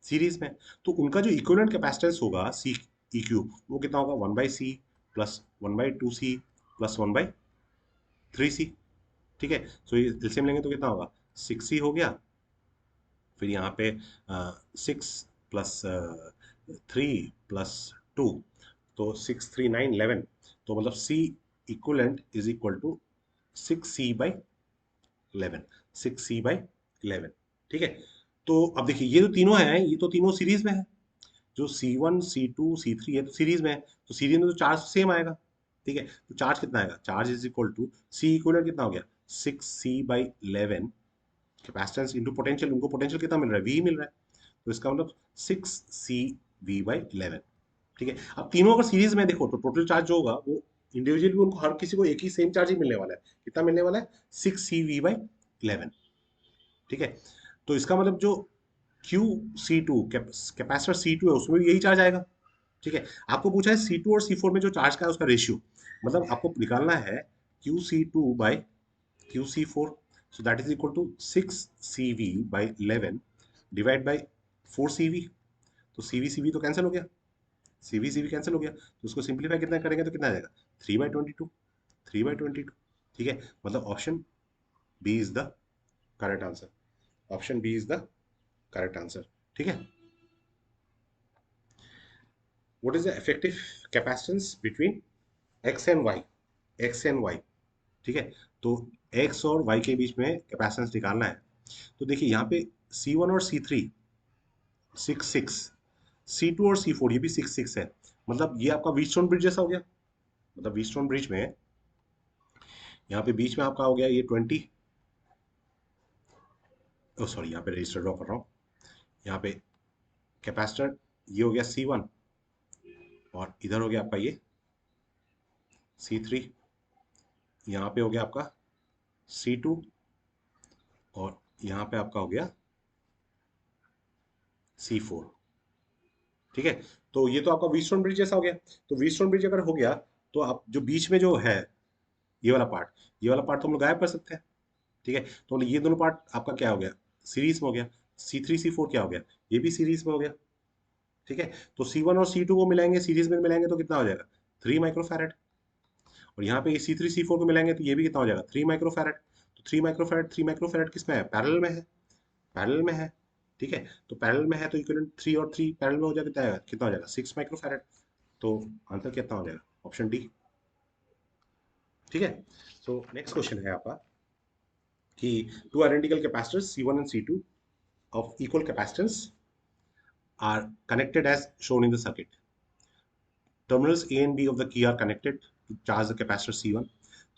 सीरीज में, तो उनका जो इक्विवेलेंट कैपेसिटेंस होगा सी ई क्यू, वो कितना होगा? 1/C plus 1/2C plus 1/3C। ठीक है, सो ये एलसीएम लेंगे तो कितना होगा? 6C हो गया, फिर यहाँ पे 6 प्लस 3 प्लस 2, तो 6 3 9 11, तो मतलब C equivalent is equal to 6C/11, 6C/11। ठीक है, तो अब देखिए ये जो तीनों हैं ये तो तीनों सीरीज में है, जो C1 C2 C3 है तो सीरीज में है, तो सीरीज में तो चार्ज सेम आएगा। ठीक है, तो चार्ज कितना आएगा? Charge is equal to C equal कितना हो गया? 6C/11, कैपेसिटेंस इंटू पोटेंशियल, उनको पोटेंशियल कितना मिल रहा है? वी मिल रहा है, तो इसका मतलब 6CV/11। ठीक है, अब तीनों अगर सीरीज में देखो तो टोटल चार्ज जो होगा वो इंडिविजुअली उनको हर किसी को एक ही सेम चार्ज ही मिलने वाला है। कितना मिलने वाला है? 6CV/11। ठीक है, तो इसका मतलब जो QC2 कैपेसिटर C2 है उसमें भी यही चार्ज आएगा। ठीक है, आपको पूछा है C2 और C4 में जो चार्ज का है उसका रेशियो, मतलब आपको निकालना है QC2/QC4, so that is equal to 6CV/11 divide by 4CV। तो CV तो कैंसिल हो गया, CV कैंसिल हो गया, तो उसको सिंप्लीफाई कितना करेंगे तो कितना आ जाएगा? 3/22, 3/22। ठीक है, मतलब option B is the correct answer. Option B is the correct answer. ठीक है, what is the effective capacitance between X and Y, X and Y, ठीक है। तो एक्स और वाई के बीच में कैपेसिटेंस निकालना है। तो देखिए यहाँ पे C1 और C3 6 6, C2 और C4 ये भी 6 6 है। मतलब ये आपका व्हीटस्टोन ब्रिज जैसा हो गया। मतलब व्हीटस्टोन ब्रिज में यहाँ पे बीच में आपका हो गया ये 20, ओ सॉरी यहाँ पे रजिस्टर ड्रॉ कर रहा हूँ। यहाँ पे कैपेसिटर ये हो गया C1 और इधर हो गया आपका ये C3, यहाँ पे हो गया आपका C2 और यहाँ पे आपका हो गया C4, ठीक है। तो ये तो आपका व्हीटस्टोन ब्रिज जैसा हो गया। तो व्हीटस्टोन ब्रिज अगर हो गया तो आप जो बीच में जो है ये वाला पार्ट, ये वाला पार्ट तो हम लोग गायब कर सकते हैं, ठीक है। तो ये दोनों पार्ट आपका क्या हो गया, सीरीज में हो गया। C3 C4 क्या हो गया, ये भी सीरीज में हो गया, ठीक है। तो C1 और C2 को मिलाएंगे, सीरीज में मिलाएंगे तो कितना हो जाएगा, 3 माइक्रोफैरड। और यहाँ पे C3 C4 को मिलाएंगे तो ये भी कितना हो जाएगा, 3 माइक्रोफैरड। तो 3 माइक्रोफैरड, 3 माइक्रोफैरड किस में है, पैरेलल में है, पैरेलल में है, ठीक है। तो पैरेलल में है तो इक्विवेलेंट 3 और 3 पैरेलल में हो जाएगा, कितना आएगा, कितना हो जाएगा, 6 माइक्रोफैरड। तो आंसर कितना हो जाएगा, ऑप्शन डी, ठीक है। सो नेक्स्ट क्वेश्चन है आपका कि two identical capacitors C1 and C2 of equal capacitance are connected as shown in the circuit. Terminals A and B of the key are connected to charge the capacitor C1.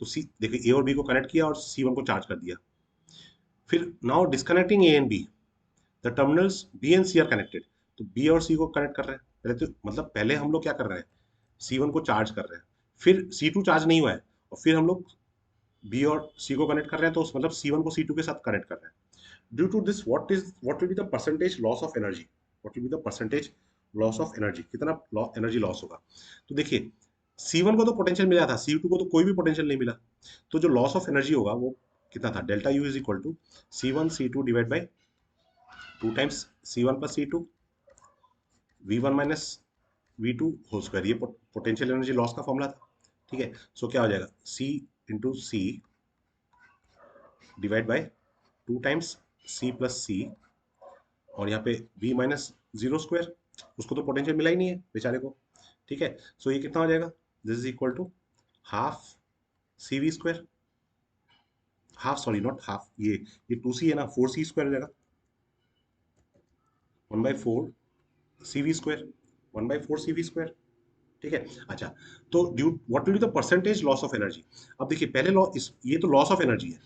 तो सी देखिए ए और B को connect किया और C1 को charge कर दिया। फिर now disconnecting A and B, the terminals B and C are connected. तो बी और सी को कनेक्ट कर रहे हैं पहले, तो मतलब पहले हम लोग क्या कर रहे हैं, C1 को चार्ज कर रहे हैं, फिर C2 चार्ज नहीं हुआ है और फिर हम लोग बी और सी को कनेक्ट कर रहे हैं, तो उस मतलब C1 को C2 के साथ कनेक्ट कर रहे हैं। Due to this what will be the percentage loss of energy, what will be the percentage loss of energy, कितना एनर्जी लॉस होगा। तो देखिए C1 को तो पोटेंशियल मिला था, C2 को तो कोई भी पोटेंशियल नहीं मिला। तो जो लॉस ऑफ एनर्जी होगा वो कितना था, delta U is equal to C1 C2 divide by 2 times C1 plus C2 V1 minus V2 whole square. ये पोटेंशियल एनर्जी लॉस का फॉर्मूला था, ठीक है। सो क्या हो जाएगा, C into C divide by 2 times C plus C और यहाँ पे V माइनस जीरो स्क्वायर, उसको तो पोटेंशियल मिला ही नहीं है बेचारे को, ठीक है। सो ये कितना हो जाएगा, this is equal to half CV square, half sorry not half, ये 2C है ना, 4C स्क्वायर हो जाएगा, 1/4 CV स्क्वायर, 1/4 CV स्क्वायर, ठीक है। अच्छा, तो due what will be the percentage loss of energy. अब देखिए पहले लॉ इस ये तो लॉस ऑफ एनर्जी है,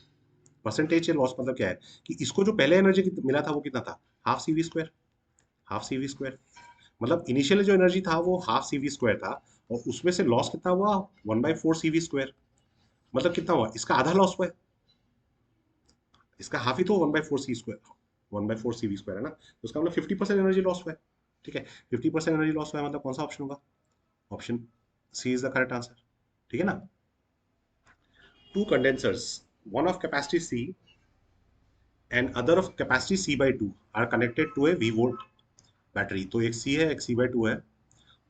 परसेंटेज लॉस मतलब क्या है कि इसको जो पहले एनर्जी मिला था वो कितना था, half CV square, half CV square. मतलब इनिशियल जो एनर्जी था वो हाफ CV स्क्वायर था और उसमें से लॉस कितना हुआ, 1/4 CV स्क्वायर। मतलब कितना हुआ, इसका आधा लॉस हुआ है, इसका हाफ ही तो 1/4 C स्क्वायर, 1/4 CV स्क्वायर है ना, तो उसका मतलब 50% एनर्जी लॉस हुआ है, ठीक है। 50% एनर्जी लॉस हुआ है, मतलब कौन सा ऑप्शन होगा, option C is the correct answer, ठीक है ना। Two condensers, one of capacity C and other of capacity C/2 are connected to a V volt battery. तो एक C है एक C/2 है।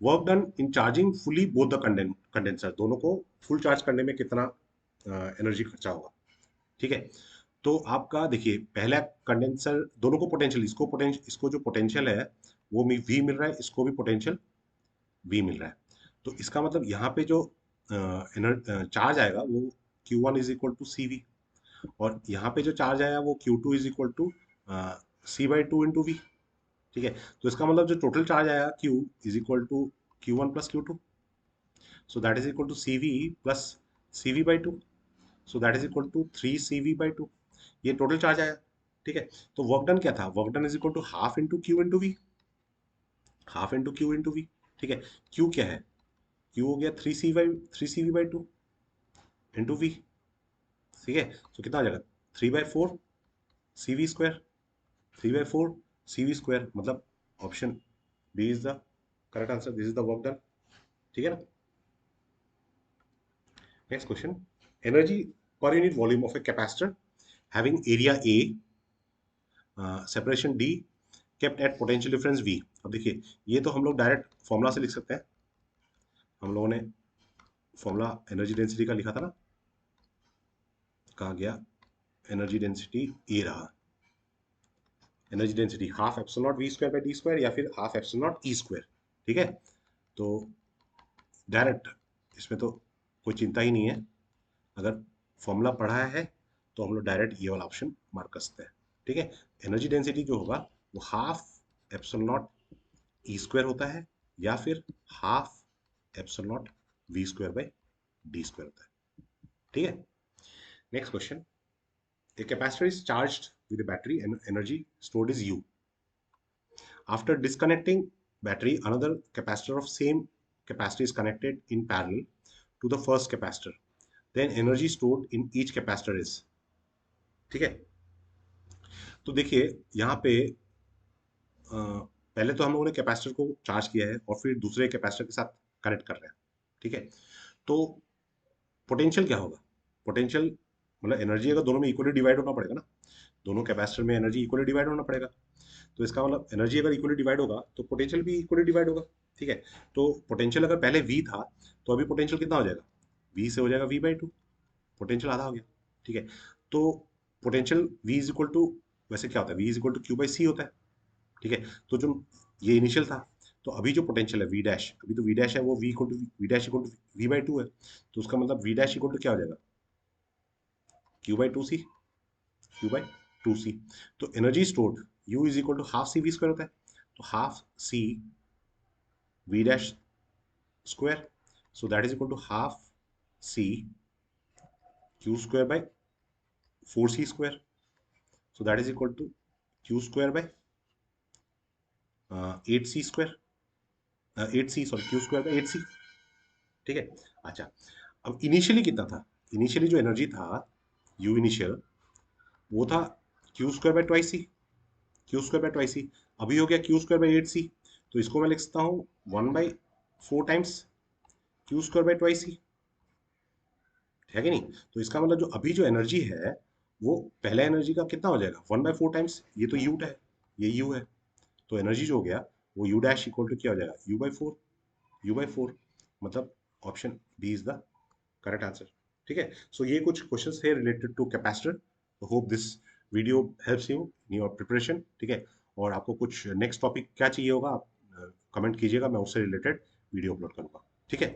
Work done in charging fully both the condenser, दोनों को फुल चार्ज करने में कितना एनर्जी खर्चा होगा, ठीक है। तो आपका देखिए पहला कंडेंसर, दोनों को पोटेंशियल, इसको जो पोटेंशियल है वो V मिल रहा है, इसको भी पोटेंशियल V मिल रहा है। तो इसका मतलब यहाँ पे जो चार्ज आएगा वो Q1 is equal to CV और यहाँ पे जो चार्ज आया वो Q2 is equal to C/2 into V, ठीक है। तो इसका मतलब जो टोटल चार्ज आया Q is equal to Q1 plus Q2, so that is equal to CV plus CV/2, so that is equal to 3CV/2। ये टोटल चार्ज आया, ठीक है। तो वर्क डन क्या था, work done is equal to half into Q into V, half into Q into V, ठीक है। Q क्या है, Q हो गया 3CV/2 इंटू V, ठीक है। तो कितना हो जाएगा, 3/4 CV स्क्वायर, 3/4 CV स्क्वायर, मतलब option B is the correct answer, this is the work done, ठीक है ना। Next question, energy per unit volume of a capacitor having area A, separation D, kept at potential difference V। अब देखिए ये तो हम लोग डायरेक्ट फॉर्मूला से लिख सकते हैं, हम लोगों ने फॉर्मूला एनर्जी डेंसिटी का लिखा था ना, कहा गया एनर्जी डेंसिटी ए रहा, energy density half epsilon not V square by d square या फिर half epsilon not E square, ठीक है। तो डायरेक्ट इसमें तो कोई चिंता ही नहीं है। अगर फॉर्मूला पढ़ा है तो हम लोग डायरेक्ट ये वाला ऑप्शन मार्क कर सकते हैं। ठीक है, एनर्जी डेंसिटी जो होगा वो half epsilon not E square होता है, या फिर half epsilon not V square by D square होता है। ठीक है, next question. A capacitor is charged with a battery and energy stored is U. After disconnecting battery, another capacitor of same capacity is connected in parallel to the first capacitor. Then energy stored in each capacitor is. ठीक है, तो देखिए यहाँ पे पहले तो हम लोगों ने कैपेसिटर को चार्ज किया है और फिर दूसरे कैपेसिटर के साथ कनेक्ट कर रहे हैं। ठीक है, तो पोटेंशियल क्या होगा? पोटेंशियल मतलब एनर्जी अगर दोनों में इक्वली डिवाइड होना पड़ेगा ना, दोनों कैपेसिटर में एनर्जी इक्वली डिवाइड होना पड़ेगा। तो इसका मतलब एनर्जी अगर इक्वली डिवाइड होगा तो पोटेंशियल भी इक्वली डिवाइड होगा। ठीक है, तो पोटेंशियल अगर पहले वी था तो अभी पोटेंशियल कितना हो जाएगा? वी से हो जाएगा v/2, पोटेंशियल आधा हो गया। ठीक है, तो potential v is equal to, वैसे क्या होता है, v is equal to Q by C होता है। ठीक है, तो जो ये इनिशियल था, तो अभी जो पोटेंशियल है v डैश, अभी तो v डैश है वो v dash equal to v/2 है, तो उसका मतलब v डैश इक्वल टू क्या हो जाएगा? q/2c, q/2c। तो energy stored u is equal to half C V square होता है, तो half C V dash square, so that is equal to half C Q square by 4c square, so that is equal to Q square by 8c square, 8c sorry Q square by 8c। ठीक है, अच्छा, अब initially कितना था? Initially जो energy था you initial, वो था Q square by twice C, Q square by twice C. अभी हो गया क्यू स्क्वायर बाय 8c, तो इसको मैं लिख सकता हूँ 1/4 times Q square by twice C, है कि नहीं? तो इसका मतलब जो अभी जो एनर्जी है वो पहले एनर्जी का कितना हो जाएगा? 1/4 टाइम्स, ये तो यू है, ये यू है, तो एनर्जी जो हो गया वो यू डैश इक्वल टू क्या हो जाएगा? u/4, u/4, मतलब option B is the correct answer. ठीक है, सो ये कुछ क्वेश्चंस थे related to capacitor. Hope this video helps you in your preparation. ठीक है, और आपको कुछ नेक्स्ट टॉपिक क्या चाहिए होगा आप कमेंट कीजिएगा, मैं उससे रिलेटेड वीडियो अपलोड करूंगा। ठीक है।